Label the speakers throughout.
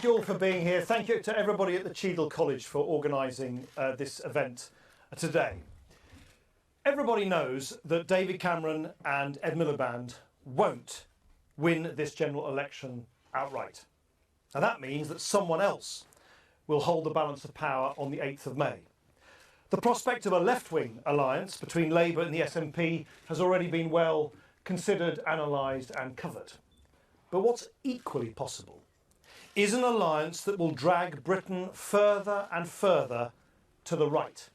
Speaker 1: you all for being here. Thank you to everybody at the Cheadle College for organising this event today. Everybody knows that David Cameron and Ed Miliband won't win this general election outright. And that means that someone else will hold the balance of power on the 8th of May. The prospect of a left-wing alliance between Labour and the SNP has already been well considered, analysed and covered. But what's equally possible is an alliance that will drag Britain further and further to the right.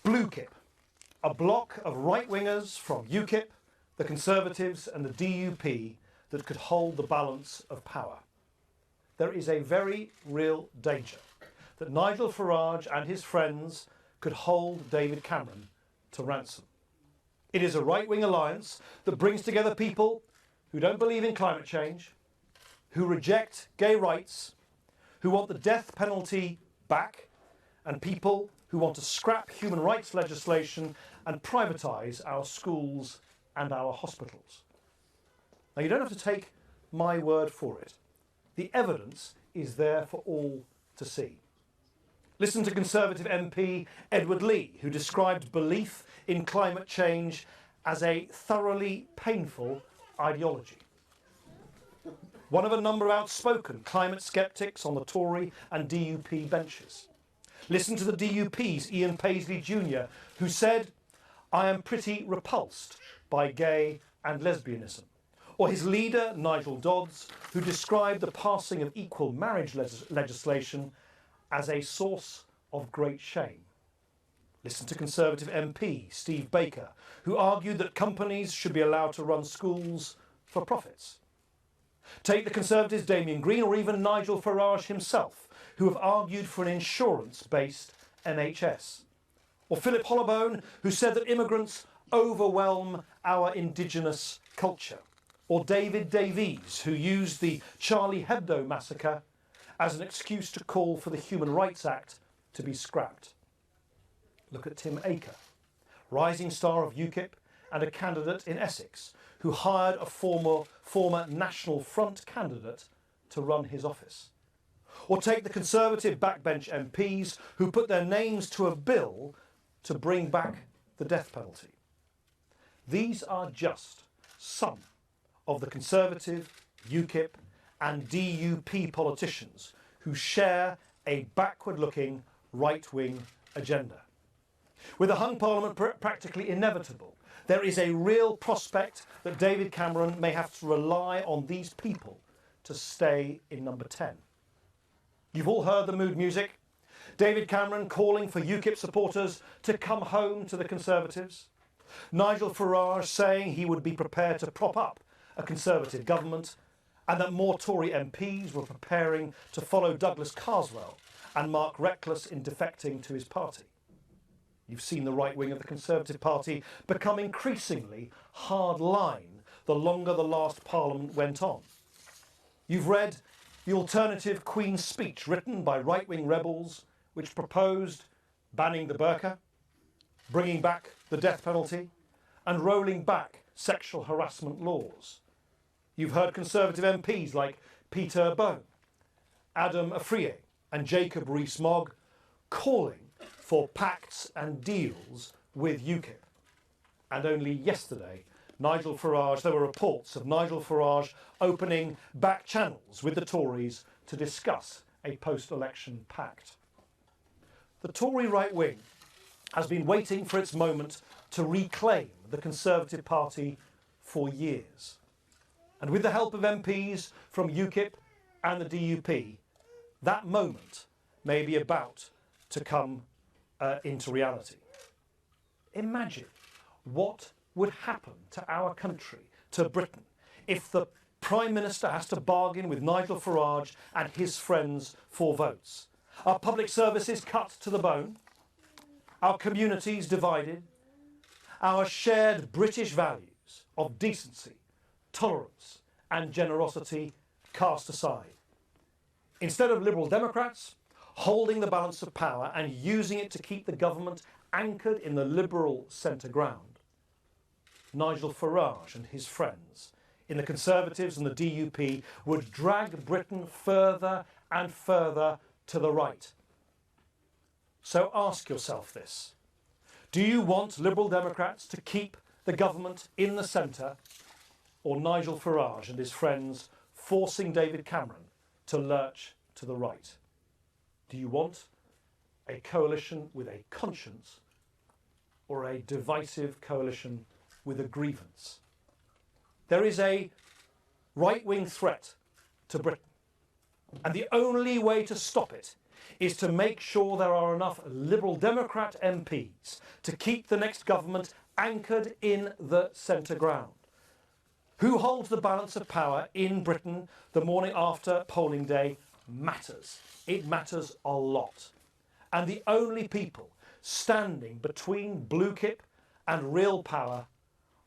Speaker 1: Blukip, a bloc of right-wingers from UKIP, the Conservatives and the DUP that could hold the balance of power. There is a very real danger that Nigel Farage and his friends could hold David Cameron to ransom. It is a right-wing alliance that brings together people who don't believe in climate change, who reject gay rights, who want the death penalty back, and people who want to scrap human rights legislation and privatise our schools and our hospitals. Now, you don't have to take my word for it. The evidence is there for all to see. Listen to Conservative MP Edward Lee, who described belief in climate change as a thoroughly painful ideology. One of a number of outspoken climate sceptics on the Tory and DUP benches. Listen to the DUP's Ian Paisley Jr., who said, "I am pretty repulsed by gay and lesbianism." Or his leader, Nigel Dodds, who described the passing of equal marriage legislation as a source of great shame. Listen to Conservative MP Steve Baker, who argued that companies should be allowed to run schools for profits. Take the Conservatives Damien Green or even Nigel Farage himself, who have argued for an insurance-based NHS. Or Philip Hollobone, who said that immigrants overwhelm our indigenous culture. Or David Davies, who used the Charlie Hebdo massacre as an excuse to call for the Human Rights Act to be scrapped. Look at Tim Aker, rising star of UKIP and a candidate in Essex, who hired a former National Front candidate to run his office. Or take the Conservative backbench MPs who put their names to a bill to bring back the death penalty. These are just some of the Conservative, UKIP and DUP politicians who share a backward-looking right-wing agenda. With a hung parliament practically inevitable, there is a real prospect that David Cameron may have to rely on these people to stay in number 10. You've all heard the mood music. David Cameron calling for UKIP supporters to come home to the Conservatives. Nigel Farage saying he would be prepared to prop up a Conservative government, and that more Tory MPs were preparing to follow Douglas Carswell and Mark Reckless in defecting to his party. You've seen the right wing of the Conservative Party become increasingly hard-line the longer the last Parliament went on. You've read the alternative Queen's speech written by right-wing rebels which proposed banning the burqa, bringing back the death penalty and rolling back sexual harassment laws. You've heard Conservative MPs like Peter Bone, Adam Afriyie and Jacob Rees-Mogg calling for pacts and deals with UKIP. And only yesterday, there were reports of Nigel Farage opening back channels with the Tories to discuss a post-election pact. The Tory right wing has been waiting for its moment to reclaim the Conservative Party for years. And with the help of MPs from UKIP and the DUP, that moment may be about to come into reality. Imagine what would happen to our country, to Britain, if the Prime Minister has to bargain with Nigel Farage and his friends for votes. Our public services cut to the bone, our communities divided, our shared British values of decency, tolerance and generosity cast aside. Instead of Liberal Democrats holding the balance of power and using it to keep the government anchored in the Liberal centre ground, Nigel Farage and his friends in the Conservatives and the DUP would drag Britain further and further to the right. So ask yourself this. Do you want Liberal Democrats to keep the government in the centre, or Nigel Farage and his friends forcing David Cameron to lurch to the right? Do you want a coalition with a conscience, or a divisive coalition with a grievance? There is a right-wing threat to Britain, and the only way to stop it is to make sure there are enough Liberal Democrat MPs to keep the next government anchored in the centre ground. Who holds the balance of power in Britain the morning after polling day matters. It matters a lot. And the only people standing between Blukip and real power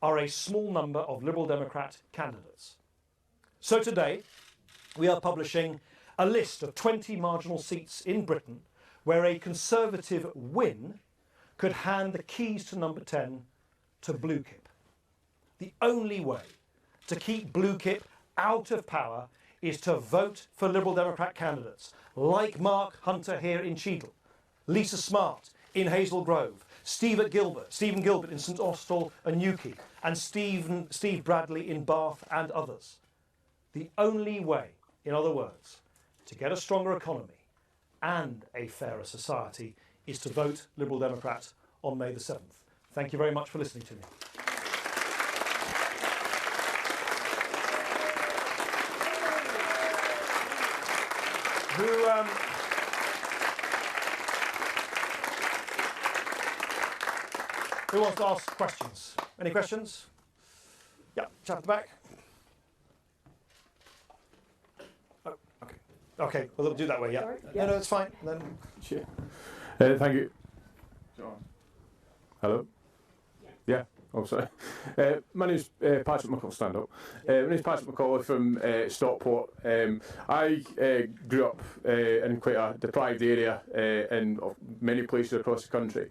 Speaker 1: are a small number of Liberal Democrat candidates. So today, we are publishing a list of 20 marginal seats in Britain where a Conservative win could hand the keys to number 10 to Blukip. The only way to keep Blukip out of power is to vote for Liberal Democrat candidates like Mark Hunter here in Cheadle, Lisa Smart in Hazel Grove, Stephen Gilbert in St Austell and Newquay, and Steve Bradley in Bath and others. The only way, in other words, to get a stronger economy and a fairer society is to vote Liberal Democrat on May the 7th. Thank you very much for listening to me. Who wants to ask questions? Any questions? Yeah, chap at the back. Oh, okay. Okay, well, we'll do that way, yeah.
Speaker 2: Sorry? Yeah.
Speaker 1: No, it's fine. Then.
Speaker 3: Sure. Thank you. Hello? Yeah. Oh, sorry. My name's Patrick McCall. Stand up. My name's Patrick McCall from Stockport. I grew up in quite a deprived area in many places across the country.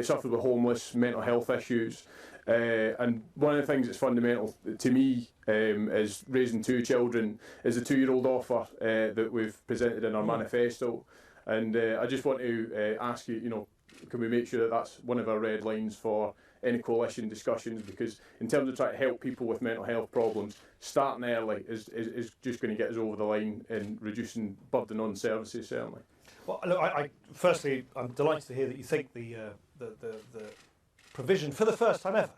Speaker 3: Suffered with homeless, mental health issues. And one of the things that's fundamental to me is raising two children is the 2-year-old offer that we've presented in our manifesto. And I just want to ask you, can we make sure that that's one of our red lines for any coalition discussions? Because in terms of trying to help people with mental health problems, starting early is just going to get us over the line in reducing burden on services, certainly.
Speaker 1: Well, look, firstly, I'm delighted to hear that you think the provision, for the first time ever,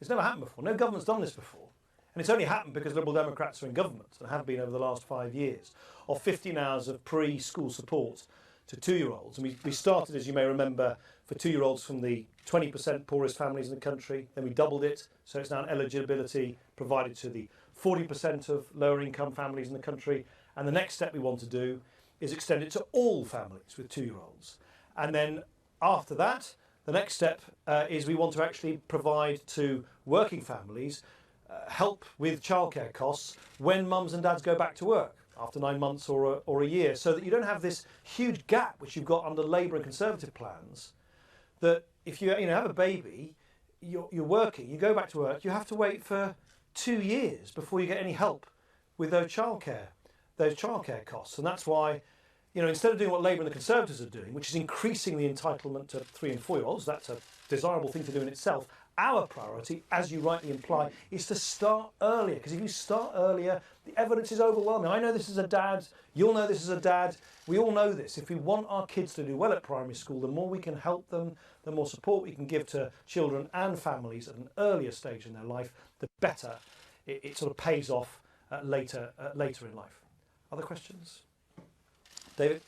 Speaker 1: it's never happened before. No government's done this before. And it's only happened because Liberal Democrats are in government and have been over the last 5 years, of 15 hours of pre-school support to 2-year-olds. And we started, as you may remember, for 2-year-olds from the 20% poorest families in the country. Then we doubled it, so it's now an eligibility provided to the 40% of lower income families in the country. And the next step we want to do is extend it to all families with 2-year-olds. And then after that, the next step is we want to actually provide to working families help with childcare costs when mums and dads go back to work after 9 months or a year, so that you don't have this huge gap which you've got under Labour and Conservative plans, that if you have a baby, you're working, you go back to work, you have to wait for 2 years before you get any help with those childcare costs. And that's why, instead of doing what Labour and the Conservatives are doing, which is increasing the entitlement to 3 and 4-year-olds, that's a desirable thing to do in itself. Our priority, as you rightly imply, is to start earlier, because if you start earlier, the evidence is overwhelming. I know this as a dad, you'll know this as a dad, we all know this. If we want our kids to do well at primary school, the more we can help them, the more support we can give to children and families at an earlier stage in their life, the better it sort of pays off later in life. Other questions? David?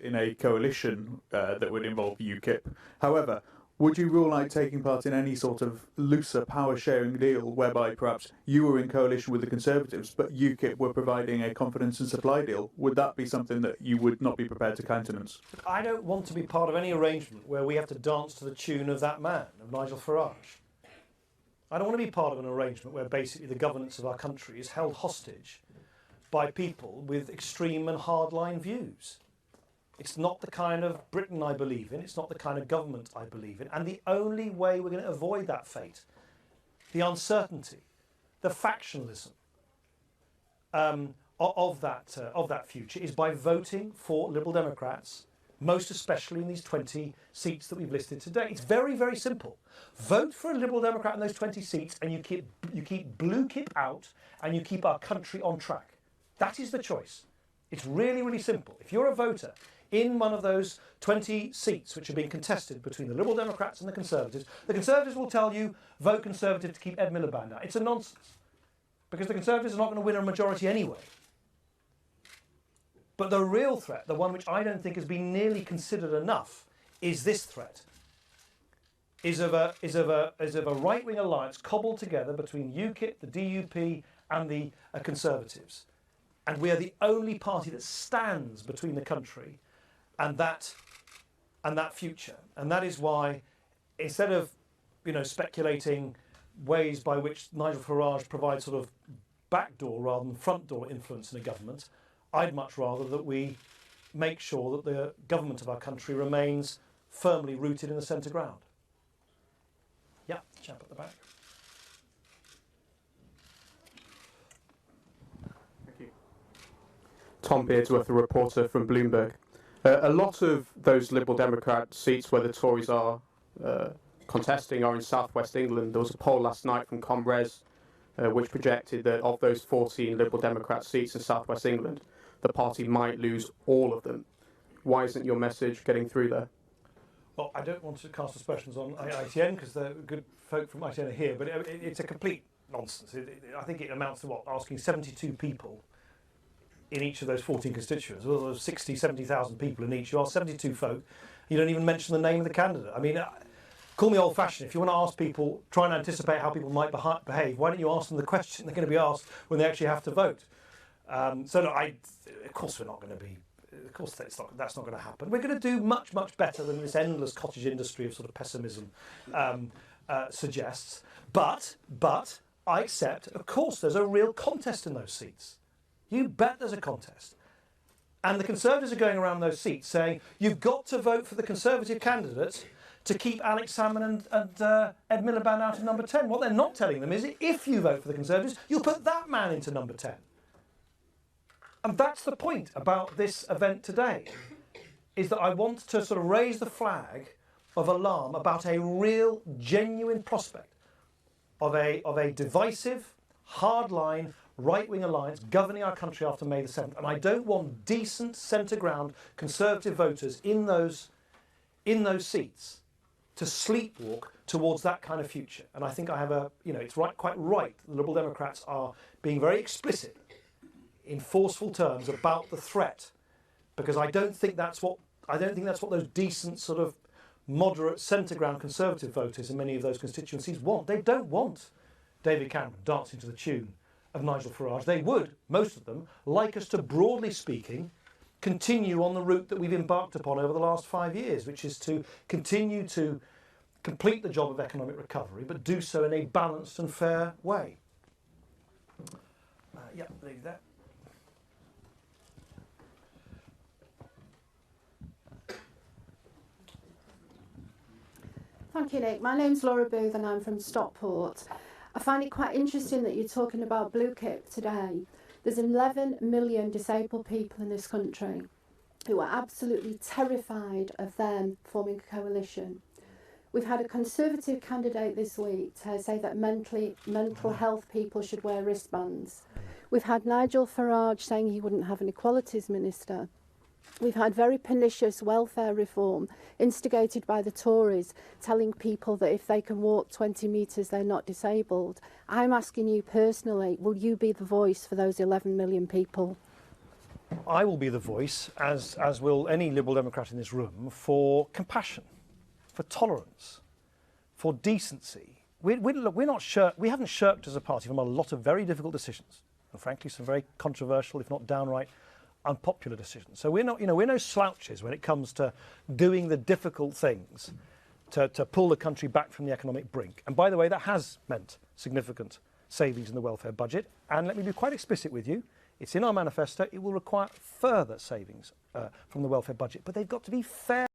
Speaker 4: In a coalition that would involve UKIP. However, would you rule out taking part in any sort of looser power-sharing deal whereby perhaps you were in coalition with the Conservatives but UKIP were providing a confidence and supply deal? Would that be something that you would not be prepared to countenance?
Speaker 1: I don't want to be part of any arrangement where we have to dance to the tune of that man, of Nigel Farage. I don't want to be part of an arrangement where basically the governance of our country is held hostage by people with extreme and hardline views. It's not the kind of Britain I believe in. It's not the kind of government I believe in. And the only way we're going to avoid that fate, the uncertainty, the factionalism of that future, is by voting for Liberal Democrats, most especially in these 20 seats that we've listed today. It's very, very simple. Vote for a Liberal Democrat in those 20 seats, and you keep Blukip out, and you keep our country on track. That is the choice. It's really, really simple. If you're a voter in one of those 20 seats which are being contested between the Liberal Democrats and the Conservatives will tell you, vote Conservative to keep Ed Miliband out. It's a nonsense, because the Conservatives are not going to win a majority anyway. But the real threat, the one which I don't think has been nearly considered enough, is this threat. Is of a right-wing alliance cobbled together between UKIP, the DUP, and the Conservatives, and we are the only party that stands between the country and that future. And that is why, instead of speculating ways by which Nigel Farage provides sort of backdoor rather than front door influence in a government, I'd much rather that we make sure that the government of our country remains firmly rooted in the centre ground. Yeah, chap at the back.
Speaker 2: Thank you. Tom Beardsworth, a reporter from Bloomberg. A lot of those Liberal Democrat seats where the Tories are contesting are in southwest England. There was a poll last night from ComRes which projected that of those 14 Liberal Democrat seats in southwest England, the party might lose all of them. Why isn't your message getting through there?
Speaker 1: Well, I don't want to cast aspersions on ITN because the good folk from ITN are here, but it's a complete nonsense. I think it amounts to asking 72 people in each of those 14 constituents. Well, there's 60, 70,000 people in each. You ask 72 folk, you don't even mention the name of the candidate. I mean, call me old-fashioned. If you want to ask people, try and anticipate how people might behave, why don't you ask them the question they're going to be asked when they actually have to vote? So look, of course we're not going to be. Of course that's not going to happen. We're going to do much, much better than this endless cottage industry of sort of pessimism suggests. But I accept, of course, there's a real contest in those seats. You bet there's a contest. And the Conservatives are going around those seats saying, you've got to vote for the Conservative candidate to keep Alex Salmond and Ed Miliband out of number 10. What they're not telling them is, if you vote for the Conservatives, you'll put that man into number 10. And that's the point about this event today, is that I want to sort of raise the flag of alarm about a real, genuine prospect of a divisive, hardline, right-wing alliance governing our country after May the 7th. And I don't want decent, centre-ground Conservative voters in those seats to sleepwalk towards that kind of future. And I think I have it's quite right. The Liberal Democrats are being very explicit in forceful terms about the threat, because I don't think that's what those decent sort of moderate centre ground Conservative voters in many of those constituencies want. They don't want David Cameron dancing to the tune of Nigel Farage. They would, most of them, like us to, broadly speaking, continue on the route that we've embarked upon over the last 5 years, which is to continue to complete the job of economic recovery, but do so in a balanced and fair way. Leave that.
Speaker 5: Thank you, Nick. My name's Laura Booth and I'm from Stockport. I find it quite interesting that you're talking about Blukip today. There's 11 million disabled people in this country who are absolutely terrified of them forming a coalition. We've had a Conservative candidate this week to say that mental health people should wear wristbands. We've had Nigel Farage saying he wouldn't have an equalities minister. We've had very pernicious welfare reform instigated by the Tories, telling people that if they can walk 20 metres, they're not disabled. I'm asking you personally, will you be the voice for those 11 million people?
Speaker 1: I will be the voice, as will any Liberal Democrat in this room, for compassion, for tolerance, for decency. We haven't shirked as a party from a lot of very difficult decisions, and frankly some very controversial, if not downright unpopular decisions. So we're no slouches when it comes to doing the difficult things to pull the country back from the economic brink. And by the way, that has meant significant savings in the welfare budget. And let me be quite explicit with you, It's in our manifesto. It will require further savings from the welfare budget, but they've got to be fair.